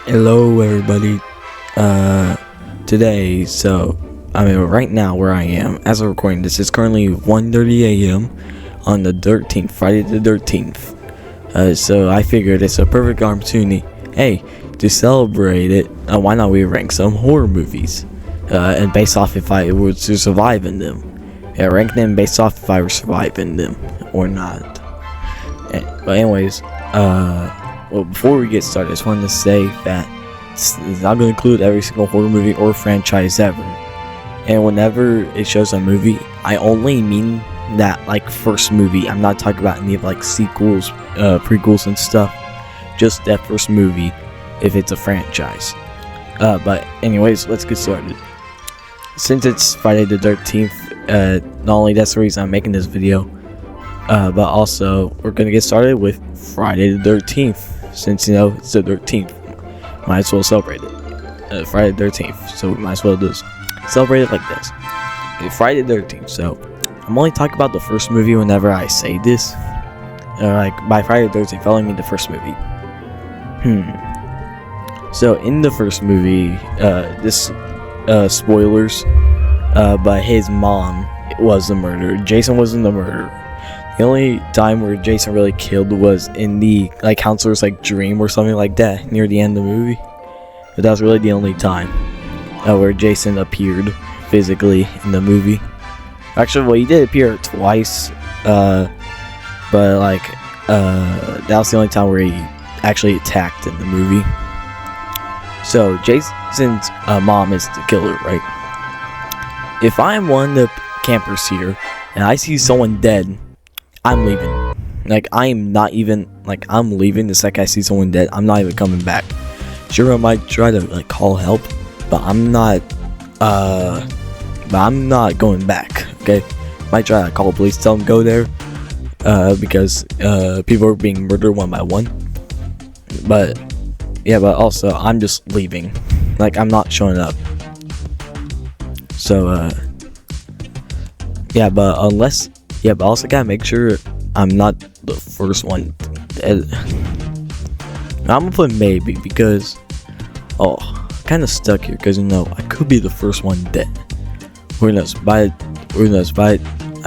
Hello everybody. Today, right now where I am, as I'm recording this, it's currently 1:30 a.m. on the 13th, Friday the 13th. So I figured it's a perfect opportunity, hey, to celebrate it, why not we rank some horror movies, and based off if I were to survive in them. Yeah, rank them based off if I were survive in them or not. But anyways, well, before we get started, I just wanted to say that it's not going to include every single horror movie or franchise ever. And whenever it shows a movie, I only mean that, like, first movie. I'm not talking about any of, like, sequels, prequels and stuff. Just that first movie, if it's a franchise. But anyways, let's get started. Since it's Friday the 13th, not only that's the reason I'm making this video, but also we're going to get started with Friday the 13th. Since, it's the 13th, might as well celebrate it. Friday the 13th, so we might as well just celebrate it like this. Okay, Friday the 13th, so I'm only talking about the first movie whenever I say this. Like, by Friday the 13th, I only mean the first movie. So, in the first movie, spoilers, but his mom was the murderer. Jason wasn't the murderer. The only time where Jason really killed was in the, like, counselor's, like, dream or something like that near the end of the movie. But that was really the only time where Jason appeared physically in the movie. Actually, well, he did appear twice, but, like, that was the only time where he actually attacked in the movie. So, Jason's mom is the killer, right? If I'm one of the campers here, and I see someone dead, I'm leaving. Like, I'm leaving the second I see someone dead. I'm not even coming back. Sure, I might try to, like, call help, but I'm not going back, okay? Might try to call police, tell them go there, because, people are being murdered one by one. But, yeah, but also, I'm just leaving. Like, I'm not showing up. So, yeah, but also gotta make sure I'm not the first one dead. I'm gonna put maybe because, kind of stuck here because, I could be the first one dead. Who knows? I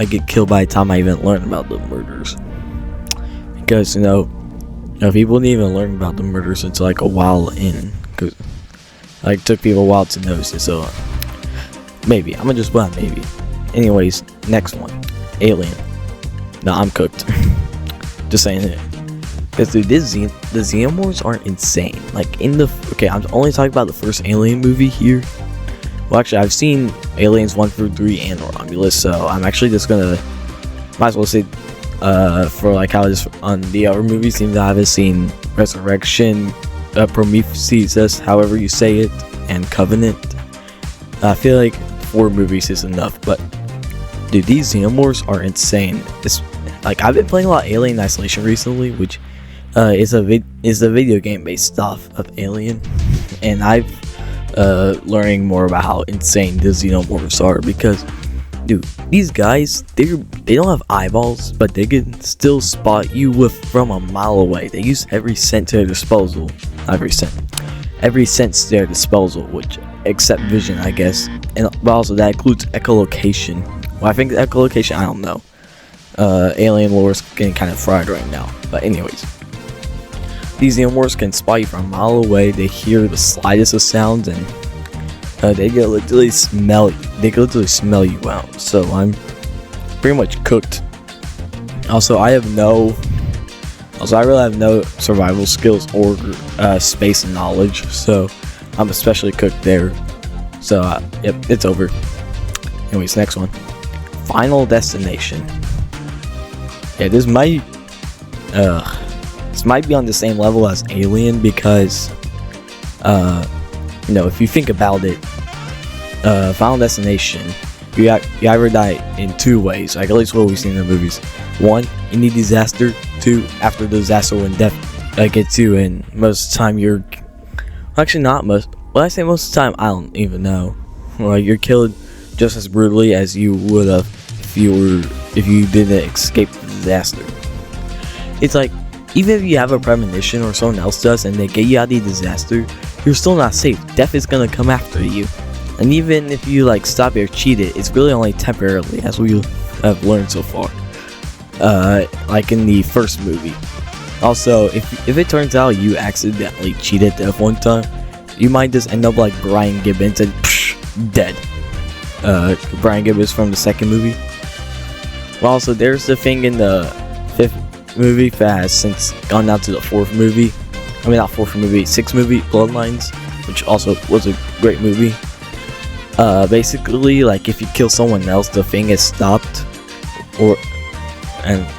get killed by the time I even learn about the murders. Because, people didn't even learn about the murders until, like, a while in. Because, like, it took people a while to notice it, so, maybe. I'm gonna just put maybe. Anyways, next one. Alien. No, I'm cooked. Just saying it. Because, dude, the Xenomorphs aren't insane. Like, I'm only talking about the first Alien movie here. Well, actually, I've seen Aliens 1 through 3 and Romulus, so I'm actually just gonna, might as well say, for, like, how it is on the other movies, even though I haven't seen Resurrection, Prometheus, however you say it, and Covenant. I feel like 4 movies is enough, but dude, these Xenomorphs are insane. It's like, I've been playing a lot of Alien Isolation recently, which is a video game based off of Alien, and I've learning more about how insane the Xenomorphs are because, dude, these guys, they don't have eyeballs, but they can still spot you from a mile away. They use every sense to their disposal. Every sense to their disposal, which except vision, I guess, but also that includes echolocation. Well, I think the echolocation, I don't know. Alien lore is getting kind of fried right now. But anyways, these Xenomorphs can spot you from a mile away. They hear the slightest of sounds, and they can literally smell you. They can literally smell you out. So I'm pretty much cooked. Also, I really have no survival skills or space knowledge. So I'm especially cooked there. So yep, it's over. Anyways, next one. Final Destination. Yeah, this might be on the same level as Alien because, if you think about it, Final Destination, you either die in 2 ways, like at least what we've seen in the movies. 1, in the disaster. 2, after the disaster when death gets you, and most of the time you're, actually not most, well, I say most of the time, I don't even know. Like, you're killed just as brutally as you would have if you didn't escape the disaster. It's like, even if you have a premonition or someone else does and they get you out of the disaster, you're still not safe. Death is gonna come after you. And even if you like stop or cheat it, it's really only temporarily, as we have learned so far. Like in the first movie. Also, if it turns out you accidentally cheated death one time, you might just end up like Brian Gibbons and dead. Brian Gibbons from the second movie. Well, also there's the thing in the fifth movie that has since gone down to the fourth movie. I mean, not fourth movie, sixth movie, Bloodlines, which also was a great movie. Basically, like if you kill someone else, the thing is stopped, or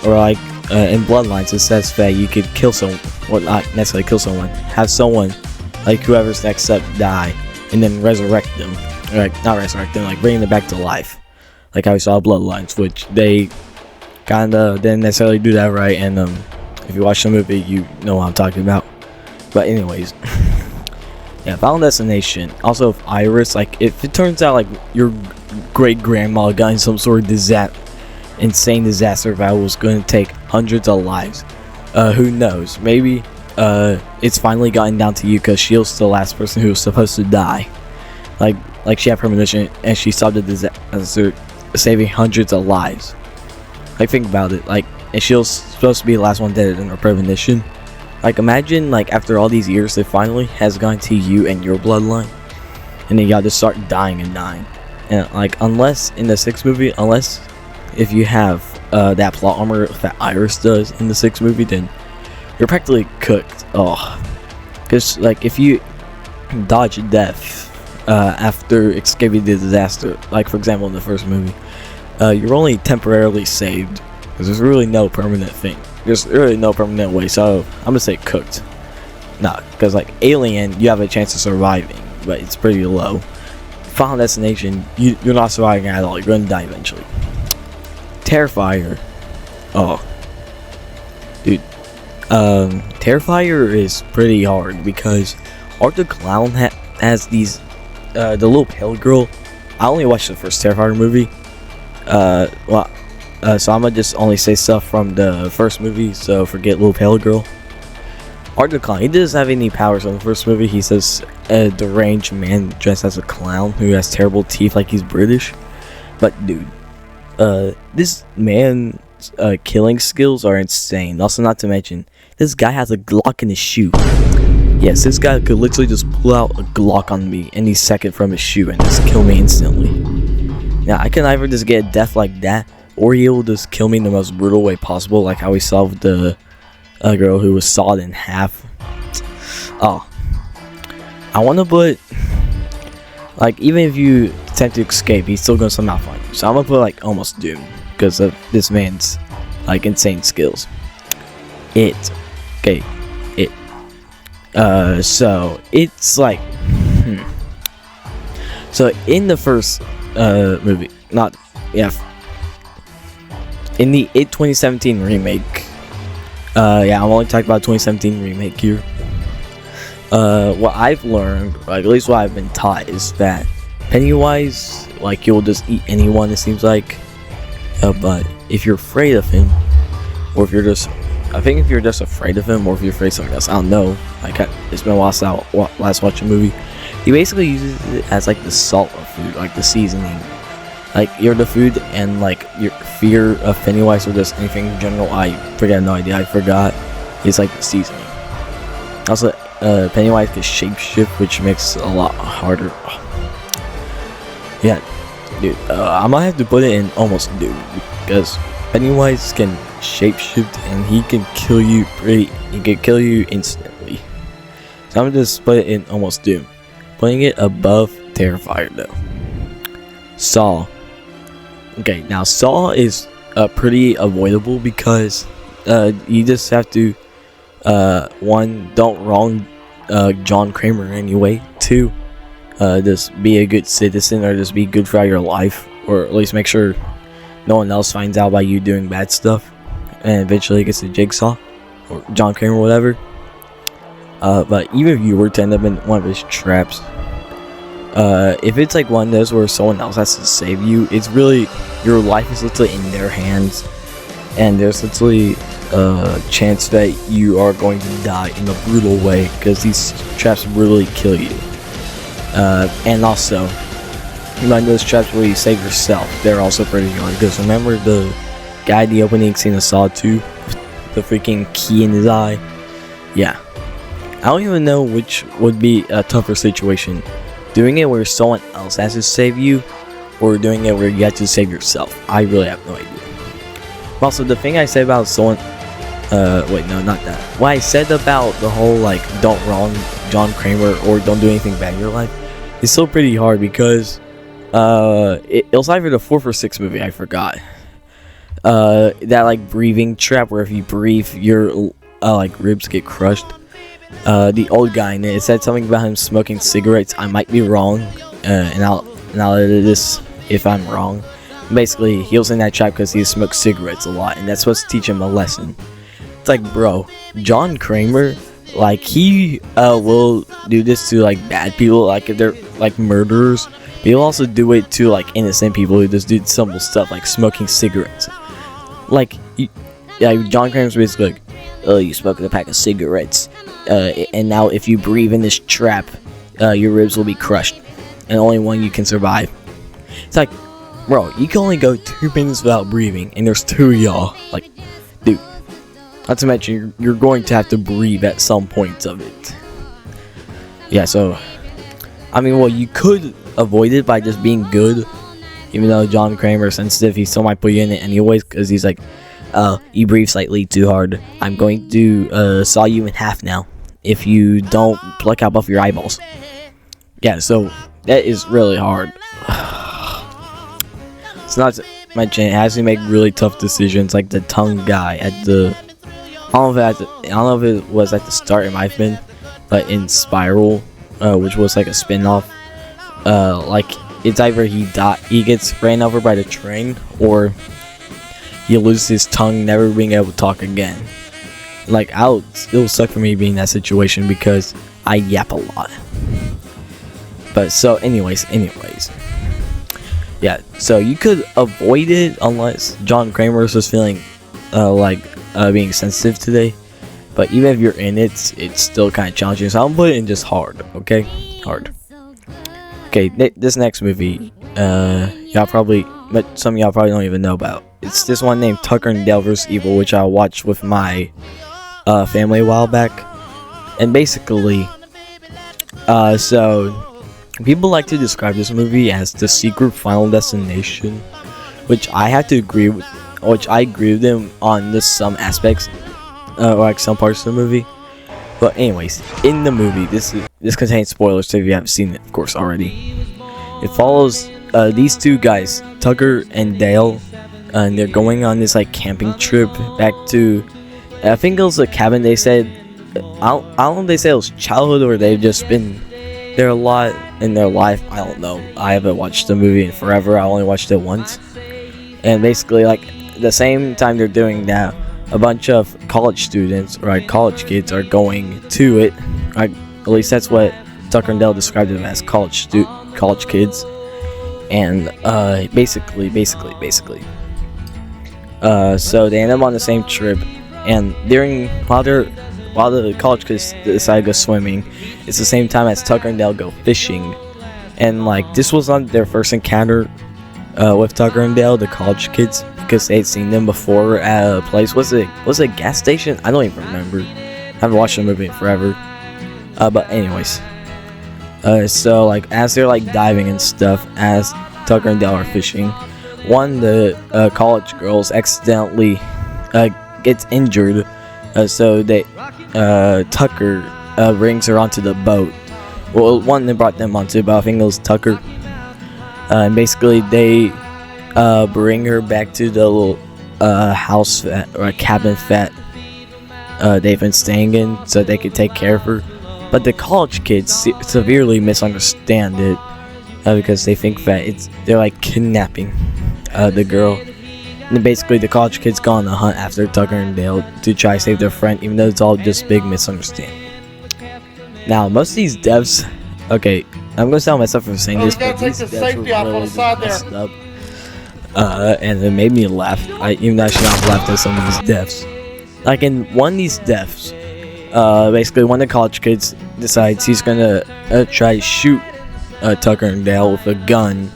like in Bloodlines, it says that you could kill someone, or not necessarily kill someone, have someone, like whoever's next up, die, and then resurrect them, like not resurrect them, like bring them back to life, like how we saw Bloodlines, which they kinda didn't necessarily do that right, and if you watch the movie, you know what I'm talking about. But anyways. Yeah, Final Destination. Also, if Iris, like, if it turns out like your great grandma got in some sort of insane disaster that was going to take hundreds of lives, who knows? Maybe it's finally gotten down to you because she was the last person who was supposed to die. Like she had premonition and she stopped the disaster, saving hundreds of lives. Like, think about it. Like, and she was supposed to be the last one dead in her premonition. Like, imagine, like, after all these years, it finally has gone to you and your bloodline. And then you gotta start dying and dying. And, like, unless, in the sixth movie, unless if you have that plot armor that Iris does in the sixth movie, then you're practically cooked. Oh. Because, like, if you dodge death after escaping the disaster, like, for example, in the first movie, you're only temporarily saved. Because there's really no permanent thing. There's really no permanent way, so I'm gonna say cooked. Nah, because like Alien, you have a chance of surviving, but it's pretty low. Final Destination, you're not surviving at all. You're gonna die eventually. Terrifier, oh, dude, Terrifier is pretty hard because Art the Clown has these, the little pale girl. I only watched the first Terrifier movie. So I'm gonna just only say stuff from the first movie, so forget Little Pale Girl. Art the Clown, he doesn't have any powers in the first movie. He says a deranged man dressed as a clown who has terrible teeth like he's British. But dude, this man's killing skills are insane. Also, not to mention, this guy has a Glock in his shoe. Yes, this guy could literally just pull out a Glock on me any second from his shoe and just kill me instantly. Now, I can either just get a death like that, or he will just kill me in the most brutal way possible, like how we saw with the girl who was sawed in half. Oh, I want to put, like, even if you attempt to escape, he's still gonna somehow find you. So I'm gonna put like almost doom because of this man's like insane skills. So it's like, so in the first movie, in the It 2017 remake, I'm only talking about 2017 remake here. What I've learned, like at least what I've been taught, is that Pennywise, like, you'll just eat anyone, it seems like. But if you're afraid of him, or if you're just, I think if you're just afraid of him, or if you're afraid of something else, I don't know. Like, it's been a while since I last watched a movie. He basically uses it as like the salt of food, like the seasoning. Like, you're the food, and like your fear of Pennywise or just anything in general, I forget, no idea, I forgot. It's like the seasoning. Also, Pennywise can shapeshift, which makes it a lot harder. Yeah, dude, I might have to put it in almost doom because Pennywise can shapeshift and he can kill you instantly. So I'm gonna just put it in almost doom, putting it above Terrifier though. Saw. Okay, now Saw is pretty avoidable because you just have to one, don't wrong John Kramer in any way. Two, just be a good citizen, or just be good throughout your life, or at least make sure no one else finds out about you doing bad stuff, and eventually gets to Jigsaw or John Kramer or whatever. But even if you were to end up in one of his traps, if it's like one of those where someone else has to save you, it's really, your life is literally in their hands, and there's literally chance that you are going to die in a brutal way, because these traps brutally kill you. And also, like those traps where you save yourself, they're also pretty hard, because remember the guy in the opening scene of Saw 2, the freaking key in his eye? Yeah. I don't even know which would be a tougher situation, doing it where someone else has to save you, or doing it where you have to save yourself. I really have no idea. Also, the thing I said about someone, wait, no, not that. What I said about the whole, like, don't wrong John Kramer or don't do anything bad in your life is still pretty hard, because it was either the 4th or 6th movie, I forgot. That, like, breathing trap where if you breathe, your, like, ribs get crushed. The old guy in it said something about him smoking cigarettes. I might be wrong, and I'll edit this if I'm wrong. Basically, he was in that trap because he smoked cigarettes a lot, and that's supposed to teach him a lesson. It's like, bro, John Kramer, like, he will do this to, like, bad people, like, if they're, like, murderers. But he'll also do it to, like, innocent people who just do simple stuff, like smoking cigarettes. Like, John Kramer's basically like, oh, you smoking a pack of cigarettes, and now if you breathe in this trap, your ribs will be crushed, and only one you can survive. It's like, bro, you can only go 2 minutes without breathing, and there's 2 of y'all. Like, dude, not to mention, you're going to have to breathe at some points of it. Yeah, so, I mean, well, you could avoid it by just being good, even though John Kramer is sensitive, he still might put you in it anyways, because he's like, you breathe slightly too hard. I'm going to saw you in half now if you don't pluck out both your eyeballs. Yeah, so that is really hard. It's not to mention it has to make really tough decisions, like the tongue guy at the. I don't know if it was at the start. It might have been, but in Spiral, which was like a spin-off, like it's either he gets ran over by the train, or he loses his tongue, never being able to talk again. Like, it'll suck for me being in that situation because I yap a lot. But so, anyways. Yeah, so you could avoid it unless John Kramer is just feeling being sensitive today. But even if you're in it, it's still kind of challenging. So I'm putting it in just hard, okay? Hard. Okay, this next movie, some of y'all probably don't even know about. It's this one named Tucker and Dale vs. Evil, which I watched with my family a while back. And basically, so people like to describe this movie as the secret Final Destination, which I have to agree with. Which I agree with them on some aspects, or like some parts of the movie. But anyways, in the movie, this contains spoilers, so if you haven't seen it, of course, already. It follows these 2 guys, Tucker and Dale, and they're going on this like camping trip back to, I think it was a cabin. They said, I don't know if they said it was childhood or they've just been there a lot in their life. I don't know. I haven't watched the movie in forever. I only watched it once. And basically, like, the same time they're doing that, a bunch of college students, or like college kids, are going to it. Like, at least that's what Tucker and Dale described them as, college kids. And basically, so they end up on the same trip, and while the college kids decide to go swimming, it's the same time as Tucker and Dale go fishing. And like, this was not their first encounter with Tucker and Dale, the college kids, because they'd seen them before at a place. Was it a gas station? I don't even remember. I haven't watched the movie in forever. But anyways, so like, as they're like diving and stuff, as Tucker and Dale are fishing, one the college girls accidentally gets injured, so they Tucker brings her onto the boat. Well, one they brought them onto, but I think it was Tucker. And basically they bring her back to the little house or cabin that they've been staying in, so they could take care of her. But the college kids severely misunderstand it because they think that they're like kidnapping the girl. And basically the college kids go on a hunt after Tucker and Dale to try to save their friend, even though it's all just big misunderstanding. Now, most of these deaths, okay, I'm gonna tell myself for saying this, but these deaths were really messed up. And it made me laugh. Even though I should not have laughed at some of these deaths. like in one of these deaths, basically one of the college kids decides he's gonna try to shoot Tucker and Dale with a gun,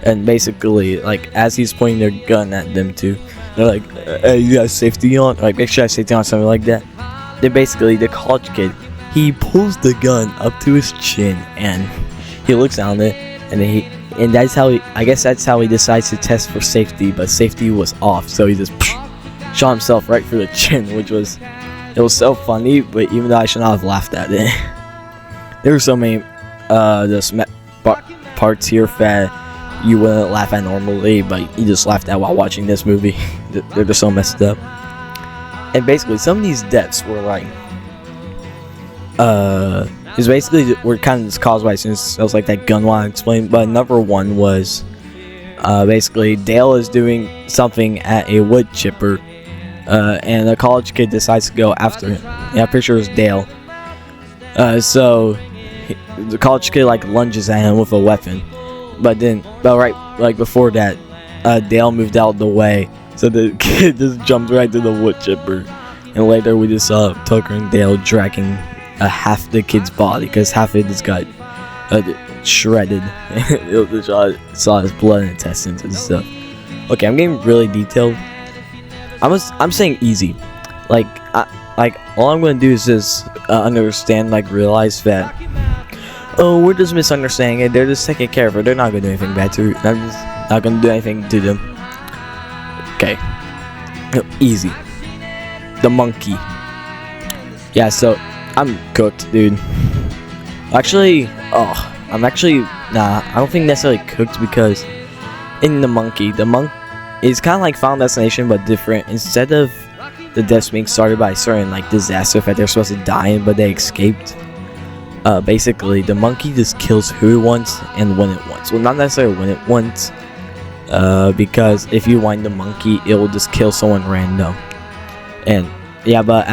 and basically like as he's pointing their gun at them too, they're like, hey, you got safety on, like make sure I have safety on, something like that. Then basically the college kid, he pulls the gun up to his chin and he looks down it, and then that's how I guess that's how he decides to test for safety, but safety was off, so he just shot himself right through the chin, which was, it was so funny, but even though I should not have laughed at it. There were so many parts here that you wouldn't laugh at normally, but you just laughed at while watching this movie. They're just so messed up. And basically some of these deaths were like is basically were kind of just caused by, since I was like that gun one I explained. But number one was basically Dale is doing something at a wood chipper, and a college kid decides to go after him. Yeah, I'm pretty sure it's Dale. So the college kid like lunges at him with a weapon, but right like before that, Dale moved out of the way, so the kid just jumped right to the wood chipper, and later we just saw Tucker and Dale dragging half the kid's body, because half of it just got shredded. Saw his blood and intestines and stuff. Okay, I'm getting really detailed. I'm saying easy. Like all I'm gonna do is just understand, like realize that, oh, we're just misunderstanding it. They're just taking care of her. They're not gonna do anything bad to her. I'm just not gonna do anything to them. Okay, easy. The monkey. Yeah, so I'm cooked, dude. Actually, I don't think necessarily cooked, because in the monkey, is kind of like Final Destination but different. Instead of the deaths being started by a certain like disaster that they're supposed to die in, but they escaped, basically the monkey just kills who it wants and when it wants. Well, not necessarily when it wants, because if you wind the monkey, it will just kill someone random. And yeah, but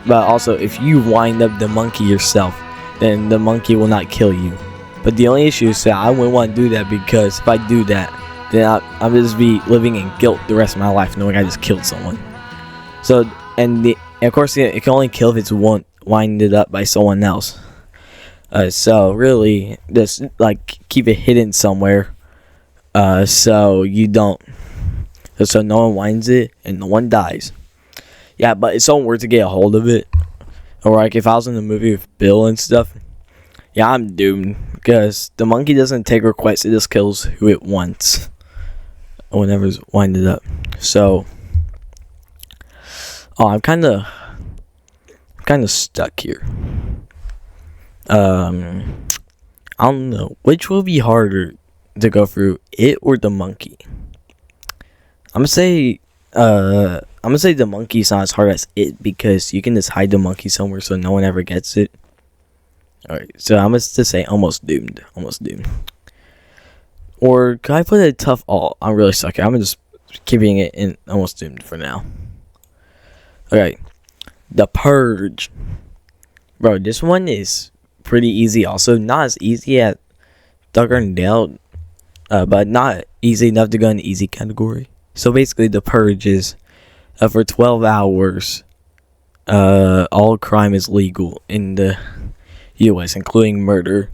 also if you wind up the monkey yourself, then the monkey will not kill you. But the only issue is that I wouldn't want to do that, because if I do that, then I'll just be living in guilt the rest of my life, knowing I just killed someone. So, and of course it can only kill if it's winded up by someone else. So really, just like keep it hidden somewhere, so you don't, so no one winds it and no one dies. Yeah, but if someone were to get a hold of it, or like if I was in the movie with Bill and stuff, yeah, I'm doomed, because the monkey doesn't take requests, it just kills who it wants whenever it's winded up. So, I'm kind of stuck here. I don't know which will be harder to go through, it or the monkey. I'm gonna say the monkey's not as hard as it, because you can just hide the monkey somewhere so no one ever gets it. Alright, so I'm just to say almost doomed. Or can I put a tough all? I'm really stuck here. I'm just keeping it in almost doomed for now. Alright, the Purge. Bro, this one is pretty easy also. Not as easy as Tucker and Dale, but not easy enough to go in the easy category. So basically the Purge is, for 12 hours, all crime is legal in the U.S., including murder.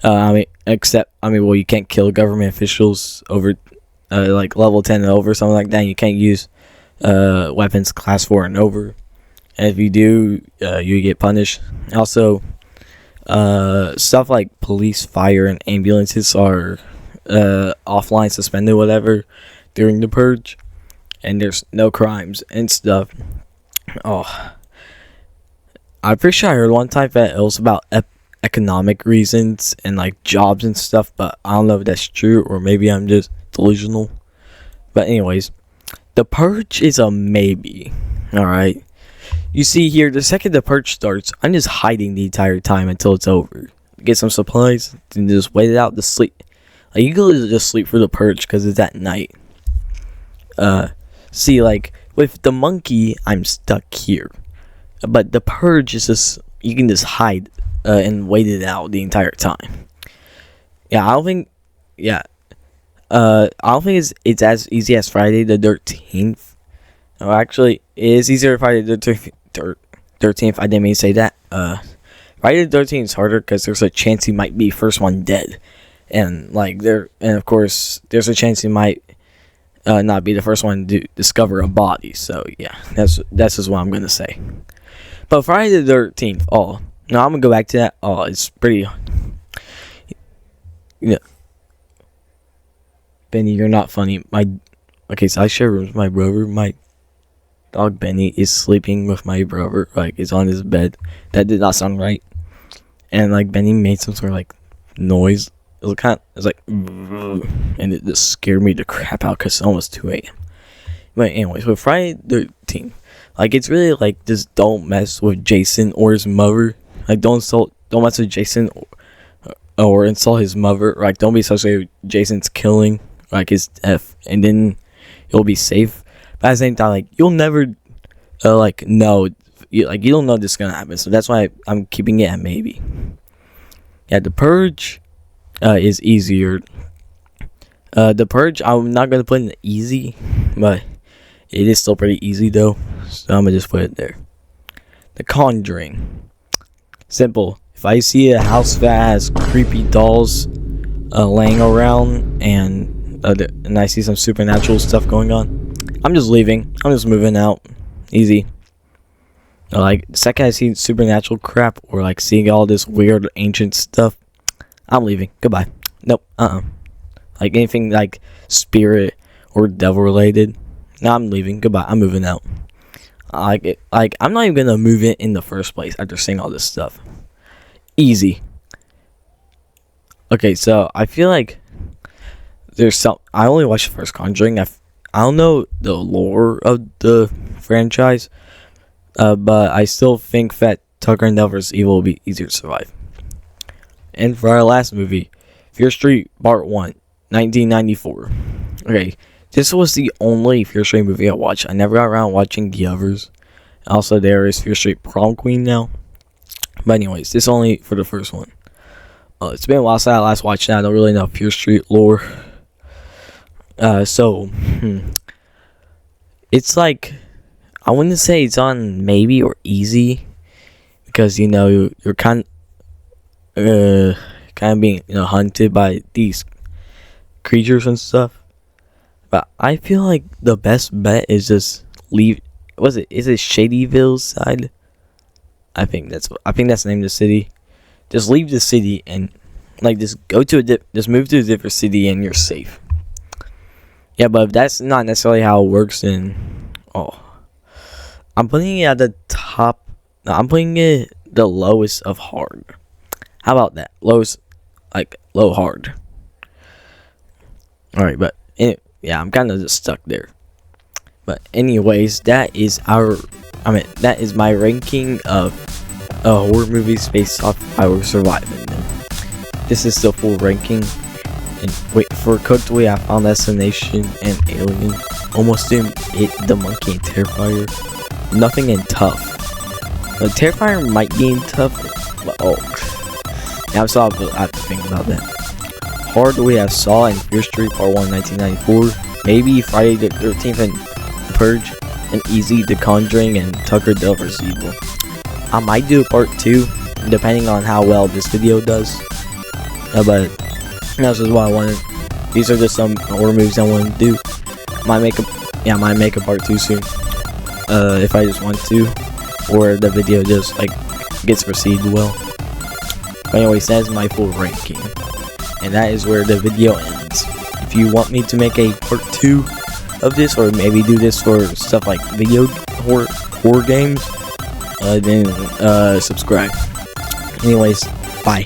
Well, you can't kill government officials over, like level 10 and over, something like that. You can't use weapons class 4 and over. And if you do, you get punished. Also, stuff like police, fire, and ambulances are offline, suspended, whatever, during the Purge. And there's no crimes and stuff. Oh, I'm pretty sure I heard one time that it was about economic reasons and like jobs and stuff, but I don't know if that's true, or maybe I'm just delusional. But anyways, the Purge is a maybe. Alright, you see here, the second the Purge starts, I'm just hiding the entire time until it's over. Get some supplies and just wait it out to sleep. Like, you can just sleep for the Purge because it's at night. See, like with the monkey, I'm stuck here, but the Purge is just, you can just hide and wait it out the entire time. Yeah, I don't think it's as easy as Friday the 13th. Oh, actually, it is easier Friday the 13th. I didn't mean to say that. Friday the 13th is harder because there's a chance he might be first one dead, and of course there's a chance he might not be the first one to discover a body. So yeah, that's just what I'm gonna say. But Friday the 13th. Oh, no, I'm gonna go back to that. Oh, it's pretty. Yeah, Benny, you're not funny. Okay, so I share rooms with my brother. My dog Benny is sleeping with my brother. Like, is on his bed. That did not sound right. And like Benny made some sort of like noise. It was like, and it just scared me to crap out because it's almost 2 a.m. But anyways, with Friday the 13th, like, it's really like, just don't mess with Jason or his mother. Like, don't mess with Jason or insult his mother. Like, don't be associated with Jason's killing, like his death, and then you'll be safe. But at the same time, like, you'll never know. You don't know this is gonna happen. So that's why I'm keeping it at maybe. Yeah, the Purge is easier. The Purge, I'm not gonna put in easy, but it is still pretty easy though. So I'm gonna just put it there. The Conjuring, simple. If I see a house that has creepy dolls laying around and I see some supernatural stuff going on, I'm just leaving. I'm just moving out. Easy. Like, the second I see supernatural crap or like seeing all this weird ancient stuff, I'm leaving. Goodbye. Nope. Like anything like spirit or devil related, no, I'm leaving. Goodbye. I'm moving out. Like I'm not even gonna move in the first place after seeing all this stuff. Easy. Okay, so I feel like there's some. I only watched the first Conjuring. I don't know the lore of the franchise. But I still think that Tucker and Dale vs. Evil will be easier to survive. And for our last movie, Fear Street Part 1, 1994. Okay, this was the only Fear Street movie I watched. I never got around watching the others. Also, there is Fear Street Prom Queen now. But anyways, this only for the first one. It's been a while since I last watched that. I don't really know Fear Street lore. It's like, I wouldn't say it's on maybe or easy, because you're kind of being hunted by these creatures and stuff. But I feel like the best bet is just leave. Is it Shadyville side? I think that's the name of the city. Just leave the city and just move to a different city and you're safe. Yeah, but if that's not necessarily how it works, then I'm putting it at the top. No, I'm putting it the lowest of hard. How about that? Lowest, like low hard. Alright, but I'm kind of just stuck there. But anyways, that is my ranking of horror movies based off I will survive in them. This is the full ranking. And wait, for Cooked, we have Final Destination and Alien. Almost didn't hit The Monkey and Terrifier. Nothing in Tough. Terrifier might be in Tough, but now I have to think about that. Hard, we have Saw and Fear Street Part 1, 1994. Maybe Friday the 13th and The Purge. And easy, The Conjuring and Tucker Dale vs. Evil. I might do a part 2, depending on how well this video does. But that's just what I wanted. These are just some horror movies I want to do. Might make a part 2 soon. If I just want to, or the video just gets received well. But anyways, that is my full ranking, and that is where the video ends. If you want me to make a part 2 of this, or maybe do this for stuff like video horror games, then subscribe. Anyways, bye.